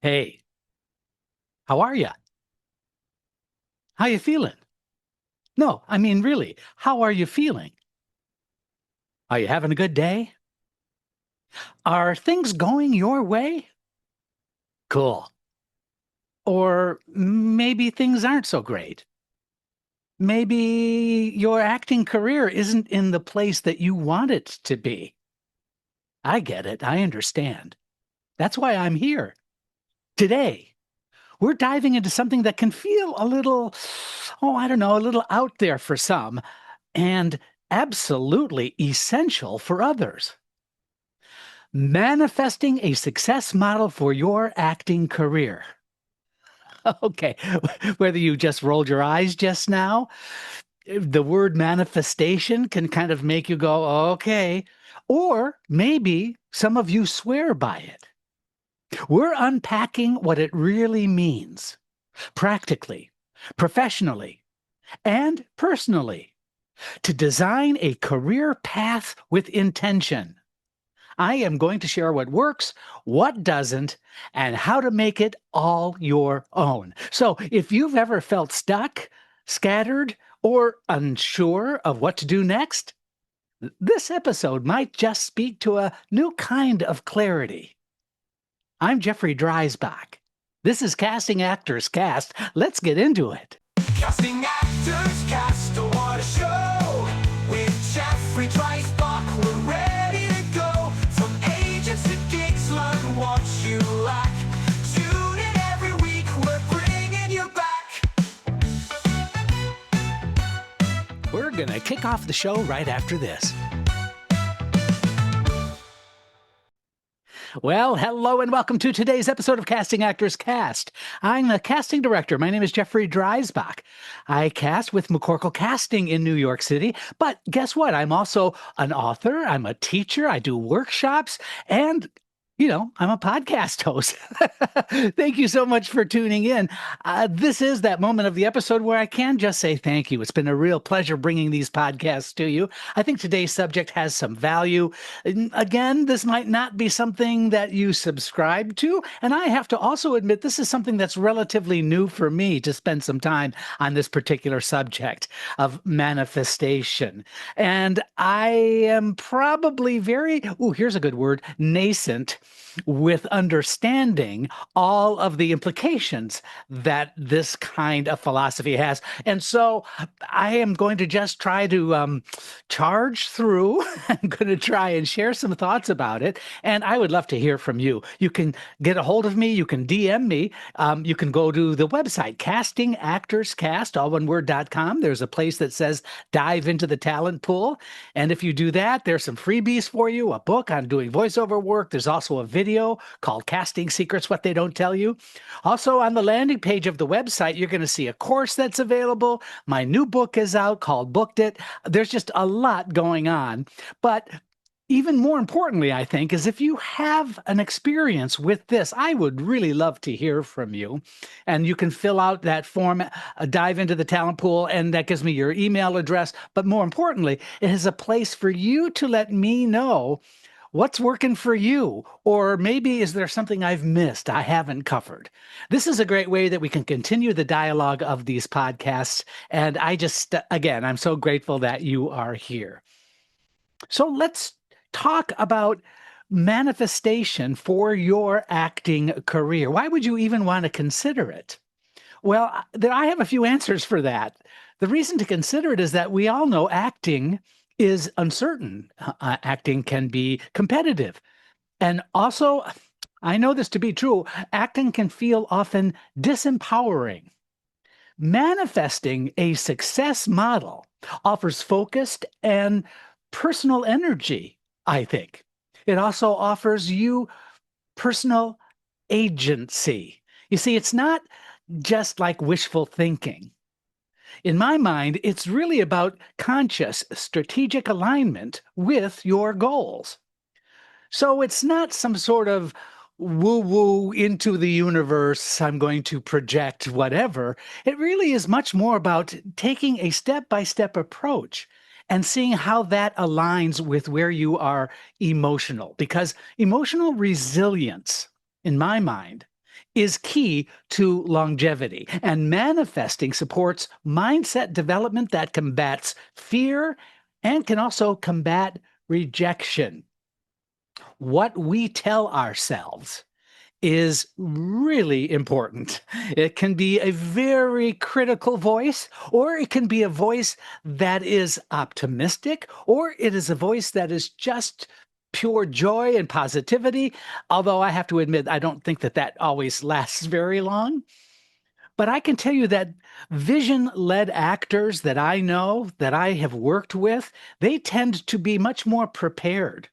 Hey, how are you? How you feeling? No, I mean, really, how are you feeling? Are you having a good day? Are things going your way? Cool. Or maybe things aren't so great. Maybe your acting career isn't in the place that you want it to be. I get it. I understand. That's why I'm here. Today, we're diving into something that can feel a little, oh, I don't know, a little out there for some and absolutely essential for others. Manifesting a success model for your acting career. Okay, whether you just rolled your eyes just now, the word manifestation can kind of make you go, okay, or maybe some of you swear by it. We're unpacking what it really means, practically, professionally, and personally, to design a career path with intention. I am going to share what works, what doesn't, and how to make it all your own. So if you've ever felt stuck, scattered, or unsure of what to do next, this episode might just speak to a new kind of clarity. I'm Jeffrey Dreisbach. This is Casting Actors Cast. Let's get into it. Casting actors cast, what a show! With Jeffrey Dreisbach, we're ready to go. From agents to gigs, learn what you lack. Tune in every week, we're bringing you back. We're going to kick off the show right after this. Well, hello and welcome to today's episode of Casting Actors Cast. I'm the casting director. My name is Jeffrey Dreisbach. I cast with McCorkle Casting in New York City, but guess what? I'm also an author, I'm a teacher, I do workshops, and I'm a podcast host. Thank you so much for tuning in. This is that moment of the episode where I can just say thank you. It's been a real pleasure bringing these podcasts to you. I think today's subject has some value. Again, this might not be something that you subscribe to, and I have to also admit this is something that's relatively new for me to spend some time on this particular subject of manifestation. And I am probably very, here's a good word, nascent with understanding all of the implications that this kind of philosophy has. And so I am going to just try to charge through. I'm going to try and share some thoughts about it. And I would love to hear from you. You can get a hold of me. You can DM me. You can go to the website, castingactorscast, all one word.com. There's a place that says dive into the talent pool. And if you do that, there's some freebies for you, a book on doing voiceover work. There's also a video called Casting Secrets, What They Don't Tell You. Also on the landing page of the website, you're going to see a course that's available. My new book is out called Booked It. There's just a lot going on. But even more importantly, I think, is if you have an experience with this, I would really love to hear from you. And you can fill out that form, dive into the talent pool, and that gives me your email address. But more importantly, it is a place for you to let me know what's working for you, or maybe is there something I've missed I haven't covered? This is a great way that we can continue the dialogue of these podcasts. And I just, again, I'm so grateful that you are here. So let's talk about manifestation for your acting career. Why would you even want to consider it? Well, I have a few answers for that. The reason to consider it is that we all know acting is uncertain. Acting can be competitive. And also, I know this to be true, acting can feel often disempowering. Manifesting a success model offers focused and personal energy, I think. It also offers you personal agency. You see, it's not just like wishful thinking. In my mind, it's really about conscious, strategic alignment with your goals. So it's not some sort of woo-woo into the universe, I'm going to project whatever. It really is much more about taking a step-by-step approach and seeing how that aligns with where you are emotional. Because emotional resilience, in my mind, is key to longevity. And manifesting supports mindset development that combats fear and can also combat rejection. What we tell ourselves is really important. It can be a very critical voice, or it can be a voice that is optimistic, or it is a voice that is just pure joy and positivity. Although I have to admit, I don't think that that always lasts very long. But I can tell you that vision led actors that I know, that I have worked with, they tend to be much more prepared.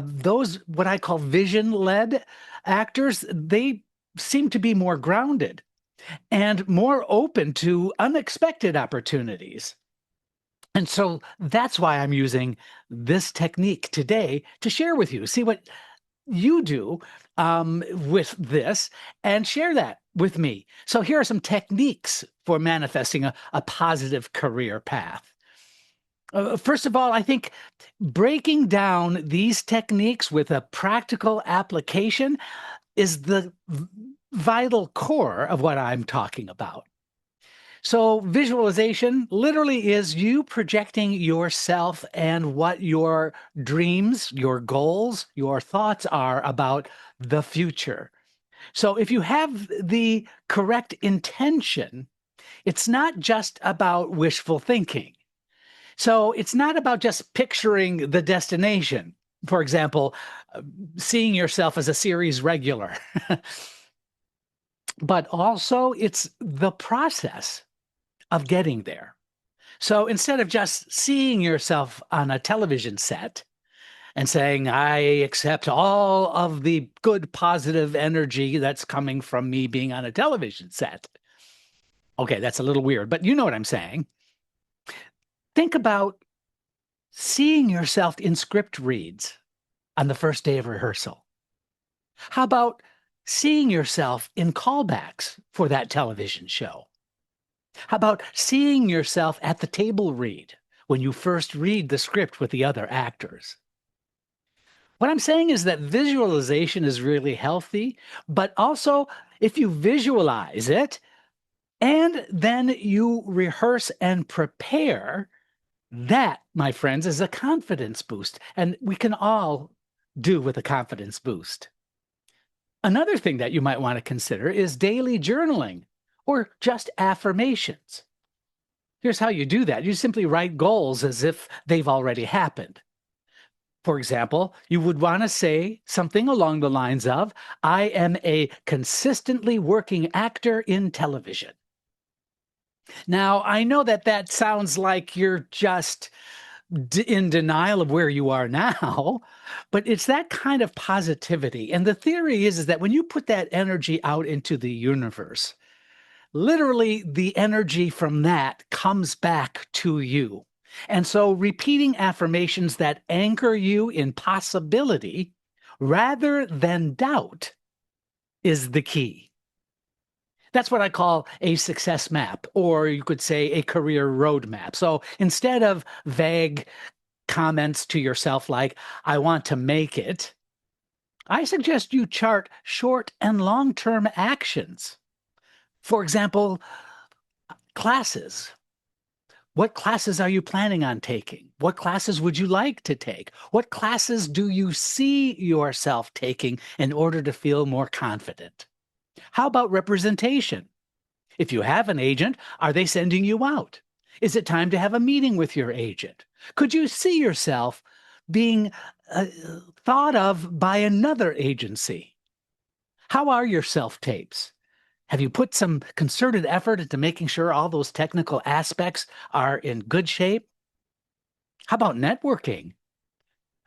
Those, what I call vision led actors, they seem to be more grounded and more open to unexpected opportunities. And so that's why I'm using this technique today to share with you. See what you do with this and share that with me. So here are some techniques for manifesting a positive career path. First of all, I think breaking down these techniques with a practical application is the vital core of what I'm talking about. So, visualization literally is you projecting yourself and what your dreams, your goals, your thoughts are about the future. So, if you have the correct intention, it's not just about wishful thinking. So, it's not about just picturing the destination. For example, seeing yourself as a series regular, but also it's the process of getting there. So instead of just seeing yourself on a television set and saying, I accept all of the good, positive energy that's coming from me being on a television set. Okay, that's a little weird, but you know what I'm saying. Think about seeing yourself in script reads on the first day of rehearsal. How about seeing yourself in callbacks for that television show? How about seeing yourself at the table read when you first read the script with the other actors? What I'm saying is that visualization is really healthy, but also if you visualize it and then you rehearse and prepare, that, my friends, is a confidence boost. And we can all do with a confidence boost. Another thing that you might want to consider is daily journaling or just affirmations. Here's how you do that. You simply write goals as if they've already happened. For example, you would want to say something along the lines of, I am a consistently working actor in television. Now, I know that that sounds like you're just in denial of where you are now, but it's that kind of positivity. And the theory is that when you put that energy out into the universe, literally the energy from that comes back to you. And so repeating affirmations that anchor you in possibility rather than doubt is the key. That's what I call a success map, or you could say a career roadmap. So instead of vague comments to yourself like, I want to make it, I suggest you chart short and long-term actions. For example, classes. What classes are you planning on taking? What classes would you like to take? What classes do you see yourself taking in order to feel more confident? How about representation? If you have an agent, are they sending you out? Is it time to have a meeting with your agent? Could you see yourself being thought of by another agency? How are your self-tapes? Have you put some concerted effort into making sure all those technical aspects are in good shape? How about networking?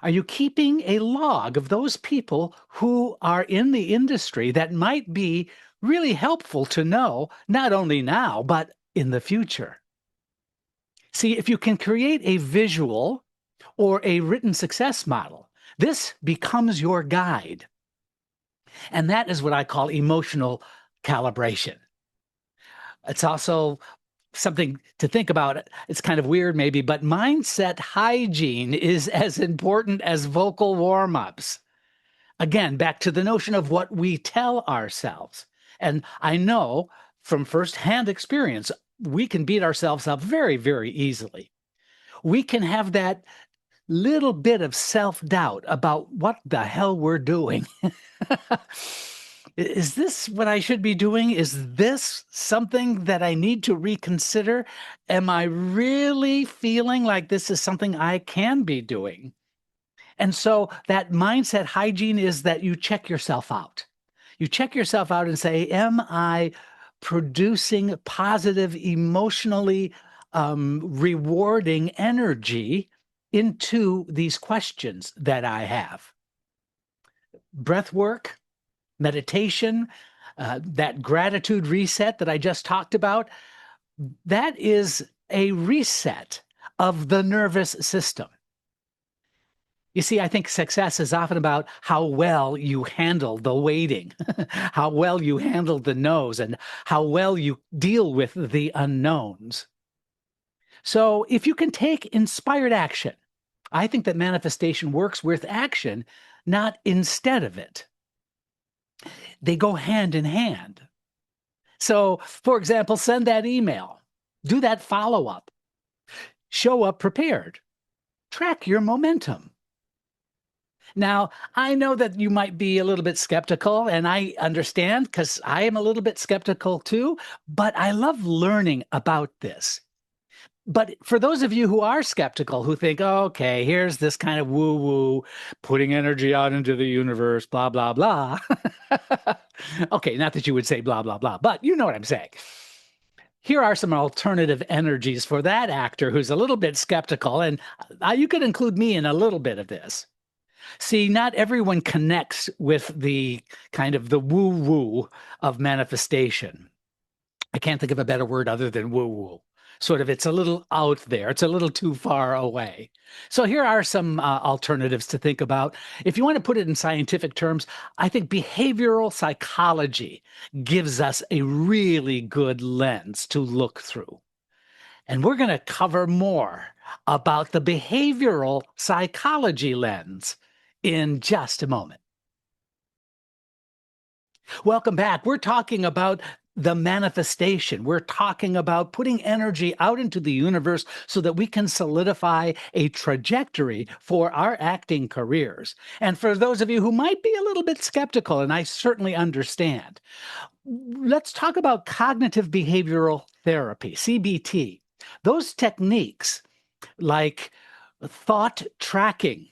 Are you keeping a log of those people who are in the industry that might be really helpful to know, not only now, but in the future? See, if you can create a visual or a written success model, this becomes your guide. And that is what I call emotional calibration. It's also something to think about. It's kind of weird maybe, but mindset hygiene is as important as vocal warm-ups. Again, back to the notion of what we tell ourselves. And I know from firsthand experience, we can beat ourselves up very, very easily. We can have that little bit of self-doubt about what the hell we're doing. Is this what I should be doing? Is this something that I need to reconsider? Am I really feeling like this is something I can be doing? And so that mindset hygiene is that you check yourself out. You check yourself out and say, am I producing positive, emotionally rewarding energy into these questions that I have? Breath work, meditation, that gratitude reset that I just talked about, that is a reset of the nervous system. You see, I think success is often about how well you handle the waiting, how well you handle the no's, and how well you deal with the unknowns. So if you can take inspired action, I think that manifestation works with action, not instead of it. They go hand in hand. So, for example, send that email, do that follow up, show up prepared, track your momentum. Now, I know that you might be a little bit skeptical, and I understand because I am a little bit skeptical too, but I love learning about this. But for those of you who are skeptical, who think, oh, okay, here's this kind of woo woo, putting energy out into the universe, blah, blah, blah. Okay, not that you would say blah, blah, blah, but you know what I'm saying. Here are some alternative energies for that actor who's a little bit skeptical, and you could include me in a little bit of this. See, not everyone connects with the kind of the woo-woo of manifestation. I can't think of a better word other than woo-woo. Sort of, it's a little out there. It's a little too far away. So here are some alternatives to think about. If you want to put it in scientific terms, I think behavioral psychology gives us a really good lens to look through. And we're going to cover more about the behavioral psychology lens in just a moment. Welcome back. We're talking about the manifestation. We're talking about putting energy out into the universe so that we can solidify a trajectory for our acting careers. And for those of you who might be a little bit skeptical, and I certainly understand, let's talk about cognitive behavioral therapy, CBT. Those techniques like thought tracking,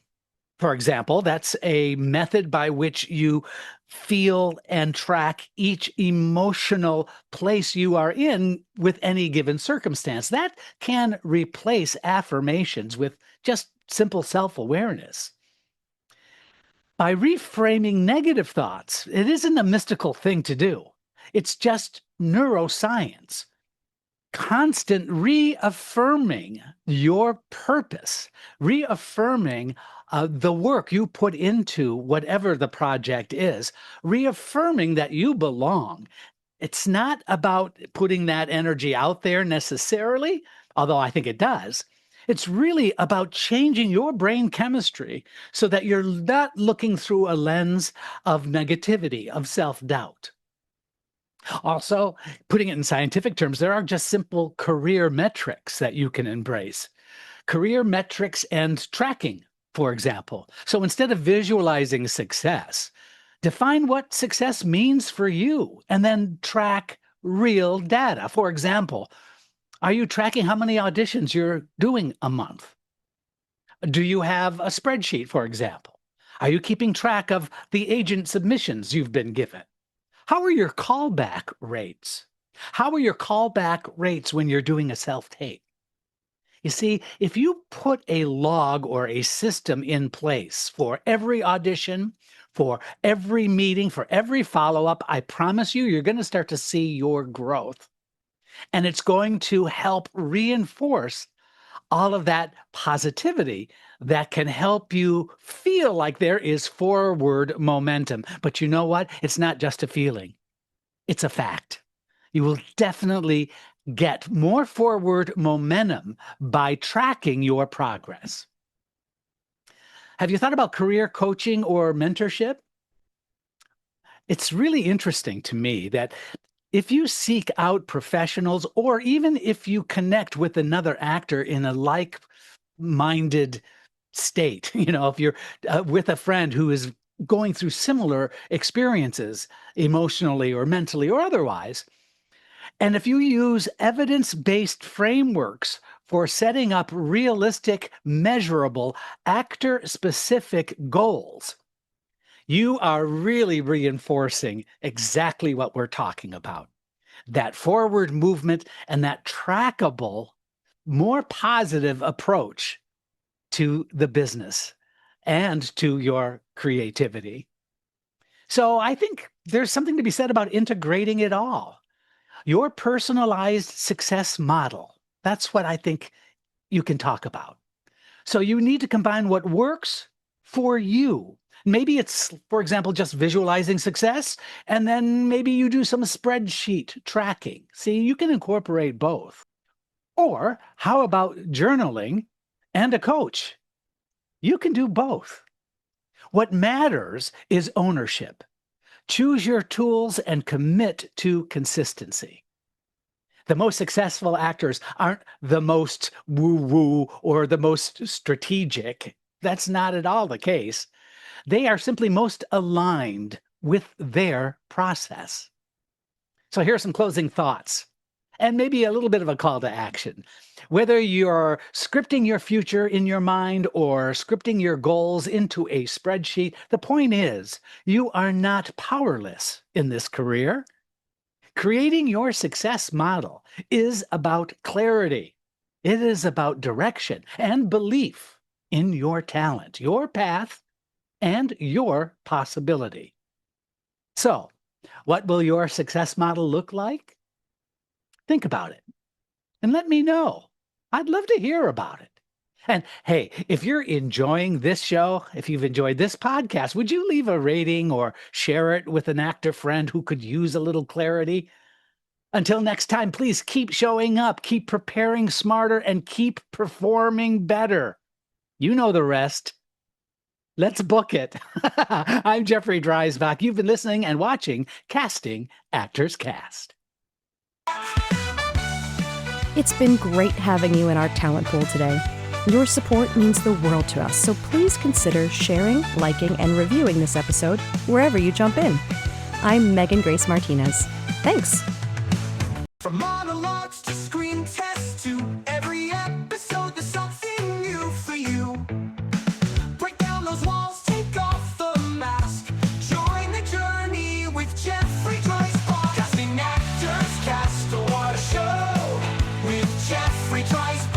for example, that's a method by which you feel and track each emotional place you are in with any given circumstance. That can replace affirmations with just simple self-awareness. By reframing negative thoughts, it isn't a mystical thing to do. It's just neuroscience. Constant reaffirming your purpose, reaffirming the work you put into whatever the project is, reaffirming that you belong. It's not about putting that energy out there necessarily, although I think it does. It's really about changing your brain chemistry so that you're not looking through a lens of negativity, of self-doubt. Also, putting it in scientific terms, there are just simple career metrics that you can embrace. Career metrics and tracking, for example. So instead of visualizing success, define what success means for you and then track real data. For example, are you tracking how many auditions you're doing a month? Do you have a spreadsheet, for example? Are you keeping track of the agent submissions you've been given? How are your callback rates? How are your callback rates when you're doing a self-tape? You see, if you put a log or a system in place for every audition, for every meeting, for every follow-up, I promise you, you're going to start to see your growth. And it's going to help reinforce all of that positivity that can help you feel like there is forward momentum. But you know what? It's not just a feeling. It's a fact. You will definitely get more forward momentum by tracking your progress. Have you thought about career coaching or mentorship? It's really interesting to me that if you seek out professionals, or even if you connect with another actor in a like-minded state, if you're with a friend who is going through similar experiences emotionally or mentally or otherwise, and if you use evidence-based frameworks for setting up realistic, measurable, actor-specific goals, you are really reinforcing exactly what we're talking about. That forward movement and that trackable, more positive approach to the business and to your creativity. So I think there's something to be said about integrating it all. Your personalized success model. That's what I think you can talk about. So you need to combine what works for you. Maybe it's, for example, just visualizing success, and then maybe you do some spreadsheet tracking. See, you can incorporate both. Or how about journaling and a coach? You can do both. What matters is ownership. Choose your tools and commit to consistency. The most successful actors aren't the most woo-woo or the most strategic. That's not at all the case. They are simply most aligned with their process. So here are some closing thoughts, and maybe a little bit of a call to action. Whether you're scripting your future in your mind or scripting your goals into a spreadsheet, the point is you are not powerless in this career. Creating your success model is about clarity. It is about direction and belief in your talent, your path, and your possibility. So, what will your success model look like? Think about it and let me know. I'd love to hear about it. And hey, if you're enjoying this show, if you've enjoyed this podcast, would you leave a rating or share it with an actor friend who could use a little clarity? Until next time, please keep showing up, keep preparing smarter, and keep performing better. You know the rest. Let's book it. I'm Jeffrey Dreisbach. You've been listening and watching Casting Actors Cast. It's been great having you in our talent pool today. Your support means the world to us, so please consider sharing, liking, and reviewing this episode wherever you jump in. I'm Megan Grace Martinez. Thanks. From monologues to screen tests to every episode, there's something new for you. Break down those walls, take off the mask. Join the journey with Jeffrey Dreisbach. Casting actors cast, what a show with Jeffrey Dreisbach.